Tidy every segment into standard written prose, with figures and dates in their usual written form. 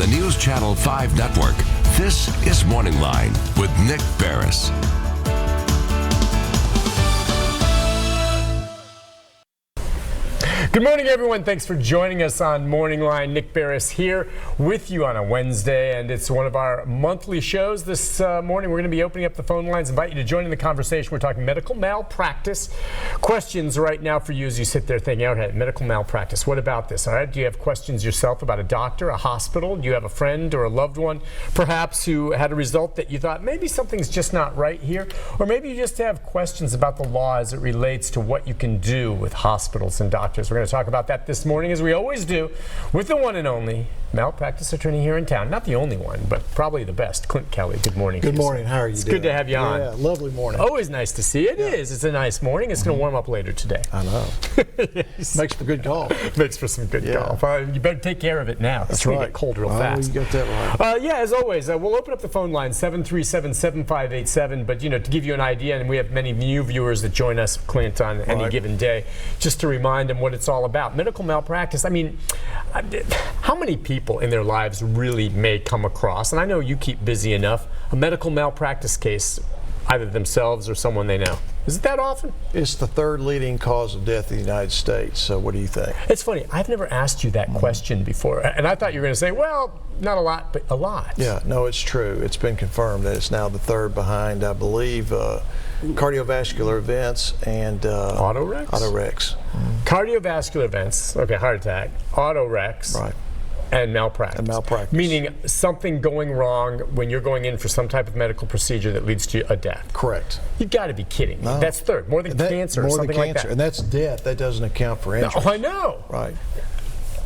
the News Channel 5 network, this is MorningLine with Nick Barris. Good morning, everyone. Thanks for joining us on Morning Line. Nick Barris here with you on a Wednesday, and it's one of our monthly shows. This morning, we're going to be opening up the phone lines. Invite you to join in the conversation. We're talking medical malpractice. Questions right now for you as you sit there thinking, okay, medical malpractice. What about this? All right. Do you have questions yourself about a doctor, a hospital? Do you have a friend or a loved one, perhaps, who had a result that you thought maybe something's just not right here? Or maybe you just have questions about the law as it relates to what you can do with hospitals and doctors. We're going to talk about that this morning, as we always do, with the one and only malpractice attorney here in town. Not the only one, but probably the best. Clint Kelly. Good morning. Good morning. How are you doing? It's good to have you on. Yeah, lovely morning. Always nice to see you. It is. It's a nice morning. It's going to warm up later today. I know. Yes. Makes for good golf. Makes for some good golf. You better take care of it now. That's right. Get cold real fast. You got that right. Yeah, as always, we'll open up the phone line 737-7587. But to give you an idea, and we have many new viewers that join us, Clint, on any given day, just to remind them what it's all about. Medical malpractice. I mean, how many people in their lives really may come across, and I know you keep busy enough, a medical malpractice case, either themselves or someone they know? Is it that often? It's the third leading cause of death in the United States. So what do you think? It's funny. I've never asked you that question before, and I thought you were going to say, well, not a lot, but a lot. Yeah, no, it's true. It's been confirmed that it's now the third behind, I believe, cardiovascular events and auto wrecks. Auto wrecks. Cardiovascular events. Okay, heart attack, auto wrecks. Right. And malpractice. And malpractice. Meaning something going wrong when you're going in for some type of medical procedure that leads to a death. Correct. You've got to be kidding me. No. That's third. More than cancer or something like that. And that's death. That doesn't account for injury. No, I know. Right.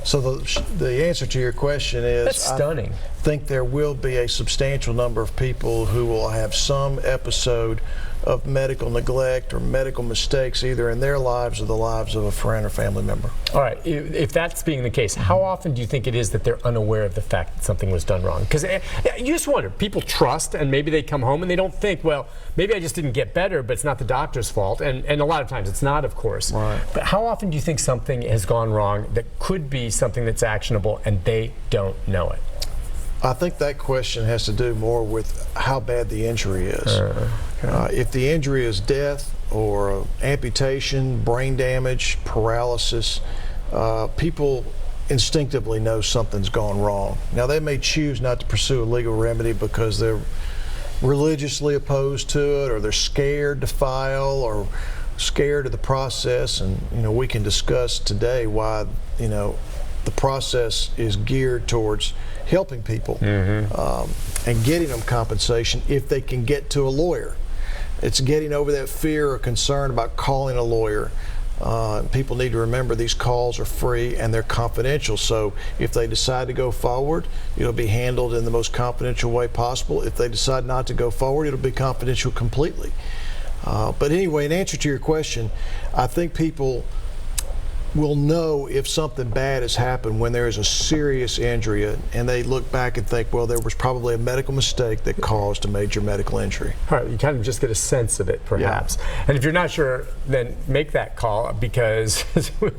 So the answer to your question is, that's stunning. I think there will be a substantial number of people who will have some episode of medical neglect or medical mistakes either in their lives or the lives of a friend or family member. All right, if that's being the case, how often do you think it is that they're unaware of the fact that something was done wrong? Because you just wonder, people trust and maybe they come home and they don't think, well, maybe I just didn't get better, but it's not the doctor's fault. And a lot of times it's not, of course. Right. But how often do you think something has gone wrong that could be something that's actionable and they don't know it? I think that question has to do more with how bad the injury is. If the injury is death or amputation, brain damage, paralysis, people instinctively know something's gone wrong. Now, they may choose not to pursue a legal remedy because they're religiously opposed to it, or they're scared to file, or scared of the process. And we can discuss today why the process is geared towards helping people and getting them compensation if they can get to a lawyer. It's getting over that fear or concern about calling a lawyer. People need to remember these calls are free and they're confidential. So if they decide to go forward, it'll be handled in the most confidential way possible. If they decide not to go forward, it'll be confidential completely. But anyway, in answer to your question, I think people will know if something bad has happened when there is a serious injury and they look back and think, well, there was probably a medical mistake that caused a major medical injury. All right, you kind of just get a sense of it, perhaps. Yeah. And if you're not sure, then make that call, because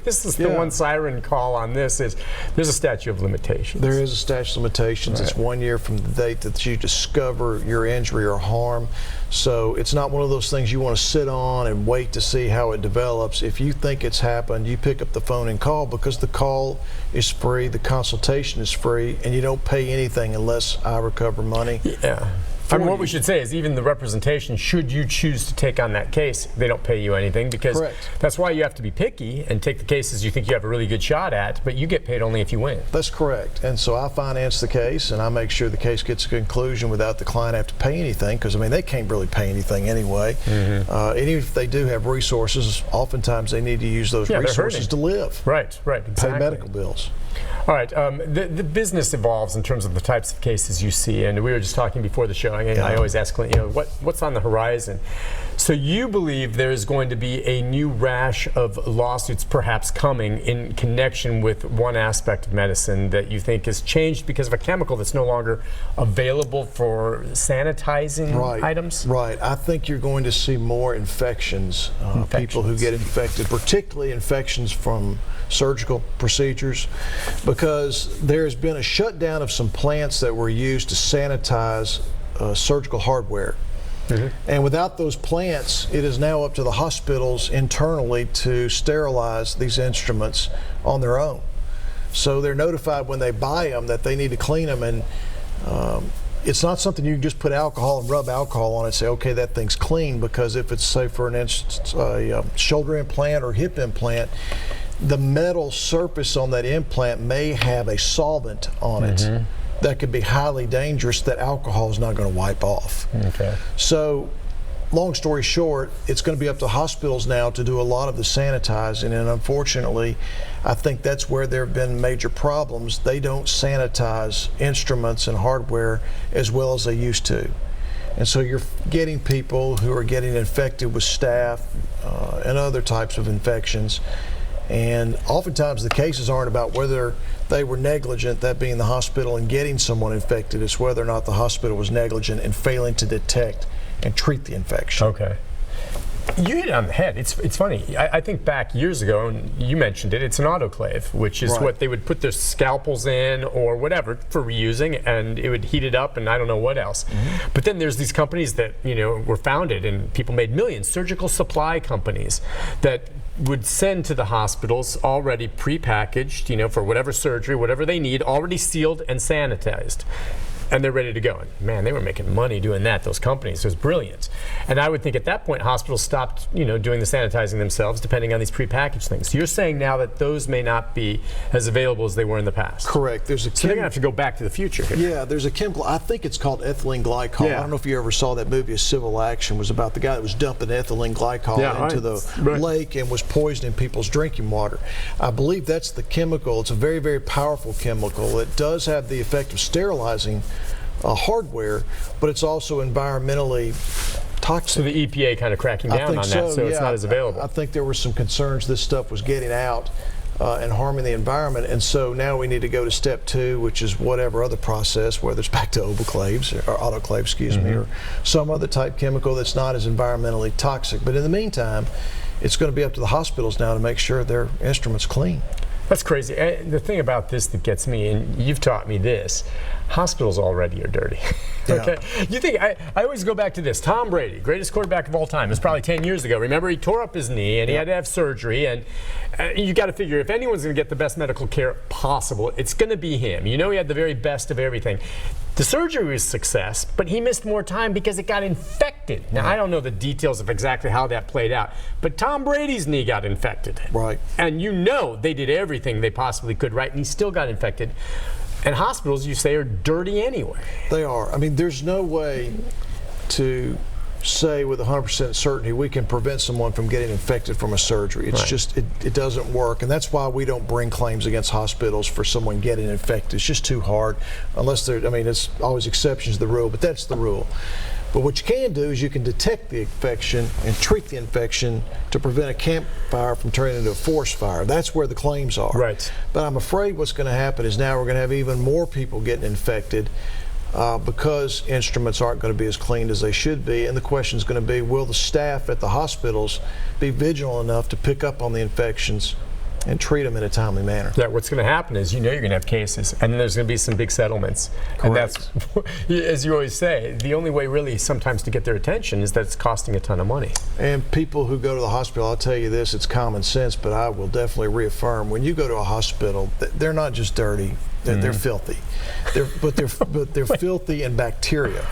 this is the one siren call on this is there's a statute of limitations. There is a statute of limitations. Right. It's 1 year from the date that you discover your injury or harm. So it's not one of those things you want to sit on and wait to see how it develops. If you think it's happened, you pick up the phone and call, because the call is free, the consultation is free, and you don't pay anything unless I recover money. Yeah. I mean, what we should say is even the representation, should you choose to take on that case, they don't pay you anything, because Correct. That's why you have to be picky and take the cases you think you have a really good shot at, but you get paid only if you win. That's correct. And so I finance the case, and I make sure the case gets a conclusion without the client have to pay anything, because, I mean, they can't really pay anything anyway. And even if they do have resources, oftentimes they need to use those resources to live. Right, exactly. Pay medical bills. All right, the business evolves in terms of the types of cases you see, and we were just talking before the show, and I always ask Clint, what's on the horizon? So you believe there is going to be a new rash of lawsuits perhaps coming in connection with one aspect of medicine that you think has changed because of a chemical that's no longer available for sanitizing items? Right. I think you're going to see more infections. People who get infected, particularly infections from surgical procedures. because there's been a shutdown of some plants that were used to sanitize surgical hardware. And without those plants, it is now up to the hospitals internally to sterilize these instruments on their own. So they're notified when they buy them that they need to clean them, and it's not something you can just put alcohol and rub alcohol on it and say, okay, that thing's clean, because if it's, say, for an instance, a shoulder implant or hip implant, the metal surface on that implant may have a solvent on it that could be highly dangerous that alcohol is not going to wipe off. Okay. So, long story short, it's going to be up to hospitals now to do a lot of the sanitizing, and unfortunately, I think that's where there have been major problems. They don't sanitize instruments and hardware as well as they used to. And so you're getting people who are getting infected with staph and other types of infections. And oftentimes the cases aren't about whether they were negligent, that being the hospital, in getting someone infected. It's whether or not the hospital was negligent in failing to detect and treat the infection. Okay. You hit it on the head. It's funny. I think back years ago, and you mentioned it, it's an autoclave, which is what they would put their scalpels in or whatever for reusing, and it would heat it up, and I don't know what else. But then there's these companies that, you know, were founded and people made millions, surgical supply companies that would send to the hospitals already prepackaged, you know, for whatever surgery, whatever they need, already sealed and sanitized. And they're ready to go. And man, they were making money doing that, those companies. It was brilliant. And I would think at that point, hospitals stopped, you know, doing the sanitizing themselves, depending on these prepackaged things. So you're saying now that those may not be as available as they were in the past. Correct. So they're going to have to go back to the future here. Yeah, there's a chemical, I think it's called ethylene glycol. I don't know if you ever saw that movie, A Civil Action. It was about the guy that was dumping ethylene glycol into the lake and was poisoning people's drinking water. I believe that's the chemical. It's a very, very powerful chemical. It does have the effect of sterilizing hardware, but it's also environmentally toxic. So the EPA kind of cracking down on that, so it's not as available. I think there were some concerns this stuff was getting out and harming the environment, and so now we need to go to step 2, which is whatever other process, whether it's back to autoclave, excuse me, or some other type chemical that's not as environmentally toxic. But in the meantime, it's going to be up to the hospitals now to make sure their instruments clean. That's crazy. The thing about this that gets me, and you've taught me this, hospitals already are dirty. Okay. You think, I always go back to this. Tom Brady, greatest quarterback of all time. It was probably 10 years ago. Remember, he tore up his knee and he had to have surgery. And you got to figure, if anyone's going to get the best medical care possible, it's going to be him. You know, he had the very best of everything. The surgery was a success, but he missed more time because it got infected. Now, I don't know the details of exactly how that played out, but Tom Brady's knee got infected. Right. And you know they did everything they possibly could, right? And he still got infected. And hospitals, you say, are dirty anyway. They are. I mean, there's no way to say with 100% certainty we can prevent someone from getting infected from a surgery. It's just, it doesn't work. And that's why we don't bring claims against hospitals for someone getting infected. It's just too hard, unless there, I mean, it's always exceptions to the rule, but that's the rule. But what you can do is you can detect the infection and treat the infection to prevent a campfire from turning into a forest fire. That's where the claims are. Right. But I'm afraid what's going to happen is now we're going to have even more people getting infected because instruments aren't going to be as clean as they should be. And the question is going to be, will the staff at the hospitals be vigilant enough to pick up on the infections and treat them in a timely manner? Yeah, what's going to happen is, you know, you're going to have cases, and then there's going to be some big settlements. Correct. And that's, as you always say, the only way really sometimes to get their attention is that it's costing a ton of money. And people who go to the hospital, I'll tell you this, it's common sense, but I will definitely reaffirm, when you go to a hospital, they're not just dirty, they're filthy. But they're filthy in bacteria,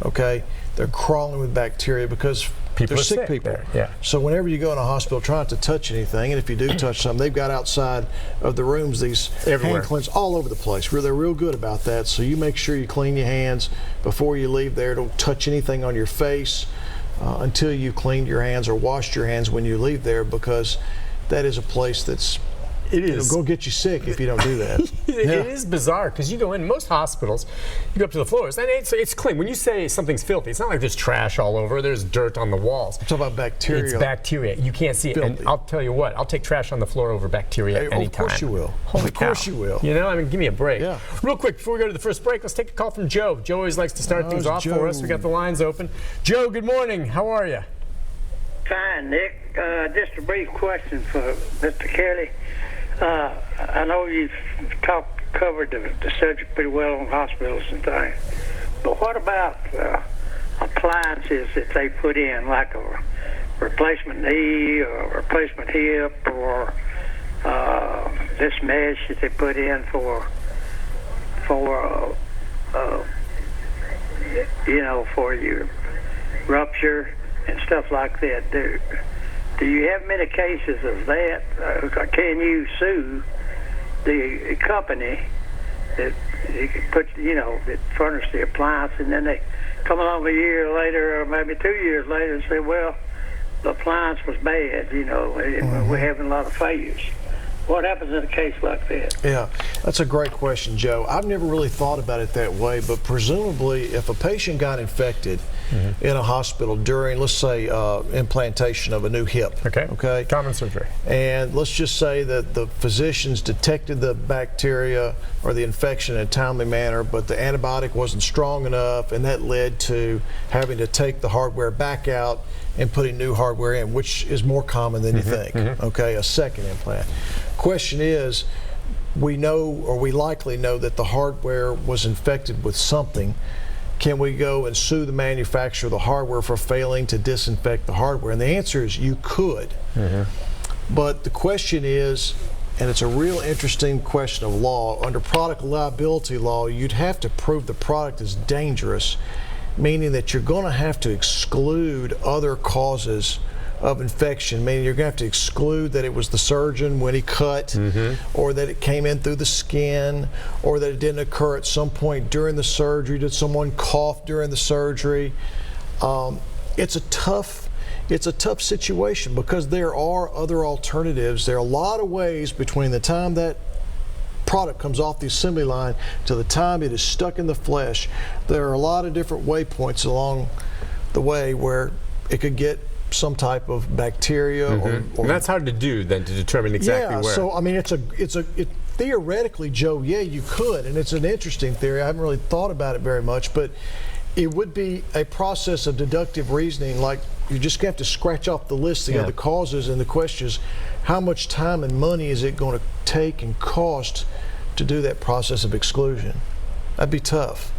okay? They're crawling with bacteria because people they're are sick people. There. Yeah. So whenever you go in a hospital, try not to touch anything, and if you do touch something, they've got outside of the rooms these hand cleansers all over the place. They're real good about that. So you make sure you clean your hands before you leave there. Don't touch anything on your face until you cleaned your hands or washed your hands when you leave there, because that is a place that's it'll go get you sick if you don't do that. It is bizarre, because you go in most hospitals, you go up to the floors, and it's clean. When you say something's filthy, it's not like there's trash all over, there's dirt on the walls. I'm talking about bacteria. It's bacteria. You can't see it. Filthy. And I'll tell you what, I'll take trash on the floor over bacteria anytime. Of course you will. Holy of course you will. You know, I mean, give me a break. Yeah. Real quick, before we go to the first break, let's take a call from Joe. Joe always likes to start things off for us. We got the lines open. Joe, good morning. How are you? Fine, Nick. Just a brief question for Mr. Kelly. I know you've covered the subject pretty well on hospitals and things, but what about appliances that they put in, like a replacement knee or a replacement hip, or this mesh that they put in for for your rupture and stuff like that? Do you have many cases of that? Can you sue the company that that furnished the appliance, and then they come along a year later or maybe 2 years later and say, well, the appliance was bad, and we're having a lot of failures? What happens in a case like that? Yeah, that's a great question, Joe. I've never really thought about it that way, but presumably if a patient got infected in a hospital during, let's say, implantation of a new hip. Okay. Common surgery. And let's just say that the physicians detected the bacteria or the infection in a timely manner, but the antibiotic wasn't strong enough, and that led to having to take the hardware back out and putting new hardware in, which is more common than you think. Okay, a second implant. Question is, we know, or we likely know, that the hardware was infected with something. Can we go and sue the manufacturer of the hardware for failing to disinfect the hardware? And the answer is you could. But the question is, and it's a real interesting question of law, under product liability law, you'd have to prove the product is dangerous, meaning that you're going to have to exclude other causes of infection, meaning you're going to have to exclude that it was the surgeon when he cut, or that it came in through the skin, or that it didn't occur at some point during the surgery. Did someone cough during the surgery? It's a tough situation, because there are other alternatives. There are a lot of ways between the time that product comes off the assembly line to the time it is stuck in the flesh. There are a lot of different waypoints along the way where it could get some type of bacteria, or and that's hard to do then, to determine exactly where. So I mean, theoretically, Joe, yeah, you could, and it's an interesting theory. I haven't really thought about it very much, but it would be a process of deductive reasoning. Like, you just have to scratch off the list the other causes, and the question is, how much time and money is it going to take and cost to do that process of exclusion? That'd be tough.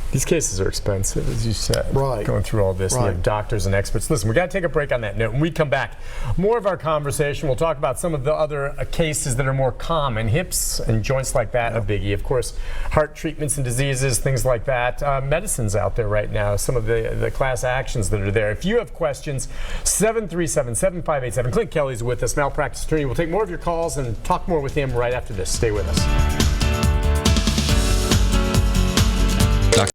These cases are expensive, as you said. Right. Going through all this, and you have doctors and experts. Listen, we got to take a break on that note. When we come back, more of our conversation. We'll talk about some of the other cases that are more common. Hips and joints like that, a biggie. Of course, heart treatments and diseases, things like that. Medicines out there right now, some of the class actions that are there. If you have questions, 737-7587. Clint Kelly's with us, malpractice attorney. We'll take more of your calls and talk more with him right after this. Stay with us.